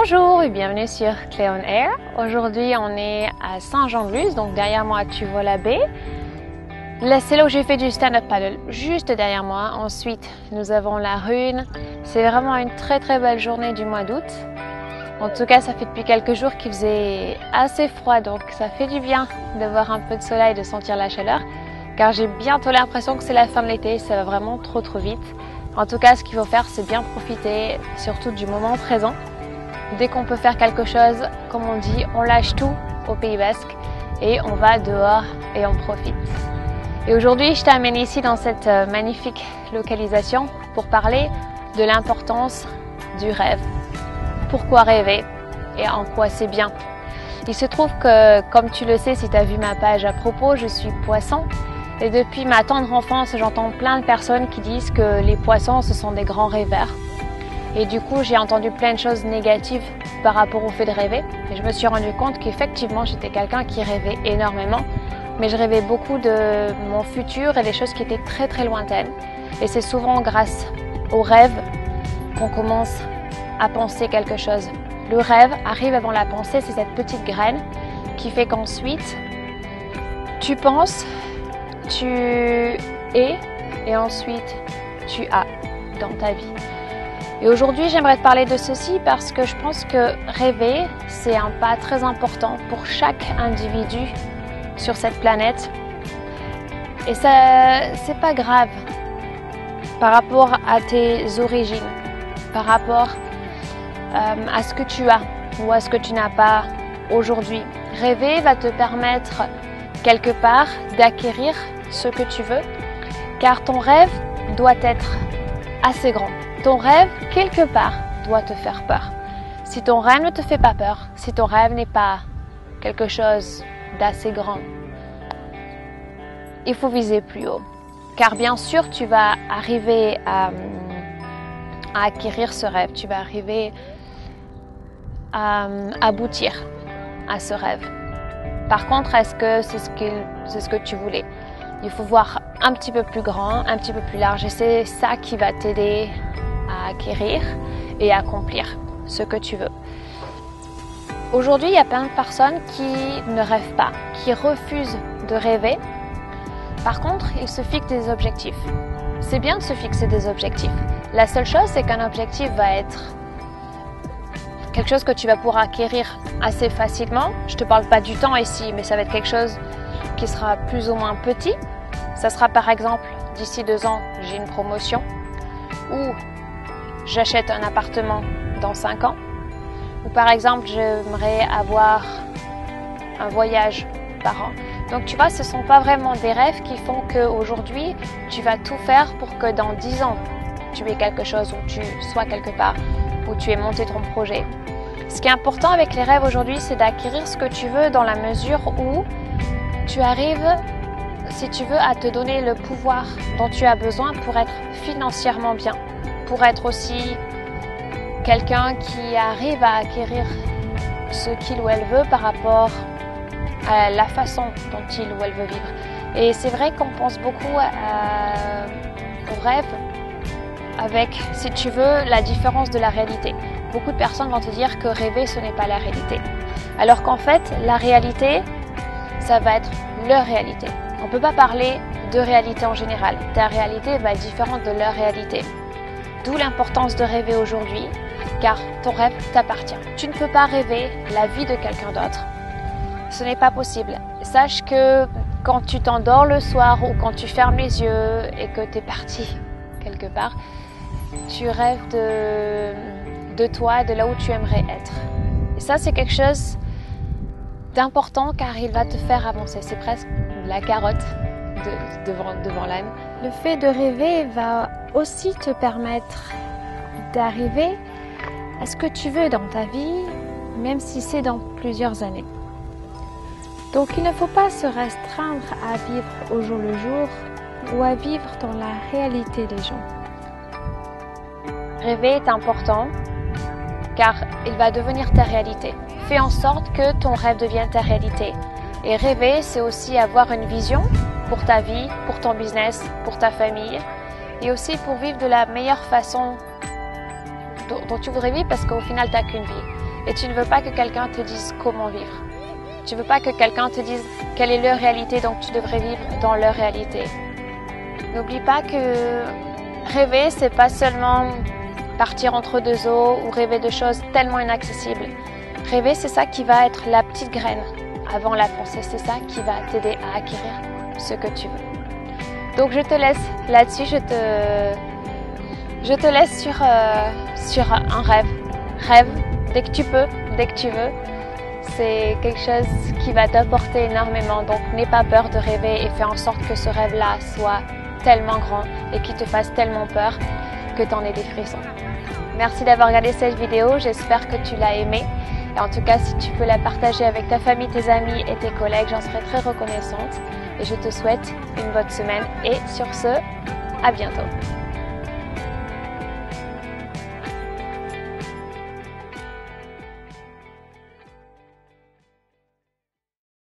Bonjour et bienvenue sur Clé on Air. Aujourd'hui on est à Saint-Jean-de-Luz, donc derrière moi tu vois la baie. Là c'est là où j'ai fait du stand-up paddle, juste derrière moi. Ensuite nous avons la Rhune. C'est vraiment une très belle journée du mois d'août. En tout cas ça fait depuis quelques jours qu'il faisait assez froid, donc ça fait du bien de voir un peu de soleil, de sentir la chaleur. Car j'ai bientôt l'impression que c'est la fin de l'été, ça va vraiment trop vite. En tout cas ce qu'il faut faire c'est bien profiter, surtout du moment présent. Dès qu'on peut faire quelque chose, comme on dit, on lâche tout au Pays Basque et on va dehors et on profite. Et aujourd'hui, je t'amène ici dans cette magnifique localisation pour parler de l'importance du rêve. Pourquoi rêver et en quoi c'est bien. Il se trouve que, comme tu le sais si tu as vu ma page à propos, je suis poisson. Et depuis ma tendre enfance, j'entends plein de personnes qui disent que les poissons, ce sont des grands rêveurs. Et du coup, j'ai entendu plein de choses négatives par rapport au fait de rêver. Et je me suis rendu compte qu'effectivement, j'étais quelqu'un qui rêvait énormément. Mais je rêvais beaucoup de mon futur et des choses qui étaient très lointaines. Et c'est souvent grâce au rêve qu'on commence à penser quelque chose. Le rêve arrive avant la pensée, c'est cette petite graine qui fait qu'ensuite, tu penses, tu es et ensuite tu as dans ta vie. Et aujourd'hui, j'aimerais te parler de ceci parce que je pense que rêver, c'est un pas très important pour chaque individu sur cette planète. Et ça, c'est pas grave par rapport à tes origines, par rapport à ce que tu as ou à ce que tu n'as pas aujourd'hui. Rêver va te permettre quelque part d'acquérir ce que tu veux, car ton rêve doit être assez grand. Ton rêve, quelque part, doit te faire peur. Si ton rêve ne te fait pas peur, si ton rêve n'est pas quelque chose d'assez grand, il faut viser plus haut. Car bien sûr, tu vas arriver à acquérir ce rêve. Tu vas arriver à aboutir à ce rêve. Par contre, est-ce que c'est ce que tu voulais? Il faut voir un petit peu plus grand, un petit peu plus large. Et c'est ça qui va t'aider à acquérir et accomplir ce que tu veux. Aujourd'hui, il y a plein de personnes qui ne rêvent pas, qui refusent de rêver. Par contre, ils se fixent des objectifs. C'est bien de se fixer des objectifs. La seule chose, c'est qu'un objectif va être quelque chose que tu vas pouvoir acquérir assez facilement. Je ne te parle pas du temps ici, mais ça va être quelque chose qui sera plus ou moins petit. Ça sera par exemple, d'ici 2 ans, j'ai une promotion ou j'achète un appartement dans 5 ans. Ou par exemple, j'aimerais avoir un voyage par an. Donc tu vois, ce ne sont pas vraiment des rêves qui font qu'aujourd'hui, tu vas tout faire pour que dans 10 ans, tu aies quelque chose ou tu sois quelque part, où tu aies monté ton projet. Ce qui est important avec les rêves aujourd'hui, c'est d'acquérir ce que tu veux dans la mesure où tu arrives, si tu veux, à te donner le pouvoir dont tu as besoin pour être financièrement bien, pour être aussi quelqu'un qui arrive à acquérir ce qu'il ou elle veut par rapport à la façon dont il ou elle veut vivre. Et c'est vrai qu'on pense beaucoup au rêve avec, si tu veux, la différence de la réalité. Beaucoup de personnes vont te dire que rêver, ce n'est pas la réalité. Alors qu'en fait, la réalité, ça va être leur réalité. On ne peut pas parler de réalité en général. Ta réalité va être différente de leur réalité. D'où l'importance de rêver aujourd'hui, car ton rêve t'appartient. Tu ne peux pas rêver la vie de quelqu'un d'autre. Ce n'est pas possible. Sache que quand tu t'endors le soir ou quand tu fermes les yeux et que tu es parti quelque part, tu rêves de toi, de là où tu aimerais être. Et ça, c'est quelque chose d'important car il va te faire avancer. C'est presque la carotte devant l'âne. Le fait de rêver va aussi te permettre d'arriver à ce que tu veux dans ta vie, même si c'est dans plusieurs années. Donc il ne faut pas se restreindre à vivre au jour le jour ou à vivre dans la réalité des gens. Rêver est important car il va devenir ta réalité. Fais en sorte que ton rêve devienne ta réalité. Et rêver, c'est aussi avoir une vision pour ta vie, pour ton business, pour ta famille et aussi pour vivre de la meilleure façon dont tu voudrais vivre parce qu'au final, tu n'as qu'une vie. Et tu ne veux pas que quelqu'un te dise comment vivre. Tu ne veux pas que quelqu'un te dise quelle est leur réalité, donc tu devrais vivre dans leur réalité. N'oublie pas que rêver, c'est pas seulement partir entre deux eaux ou rêver de choses tellement inaccessibles. Rêver, c'est ça qui va être la petite graine avant la pensée. C'est ça qui va t'aider à acquérir ce que tu veux. Donc je te laisse là-dessus. Je te laisse sur un rêve. Rêve dès que tu peux, dès que tu veux. C'est quelque chose qui va t'apporter énormément. Donc n'aie pas peur de rêver et fais en sorte que ce rêve-là soit tellement grand et qu'il te fasse tellement peur que tu en aies des frissons. Merci d'avoir regardé cette vidéo. J'espère que tu l'as aimée. Et en tout cas, si tu peux la partager avec ta famille, tes amis et tes collègues, j'en serai très reconnaissante. Et je te souhaite une bonne semaine. Et sur ce, à bientôt.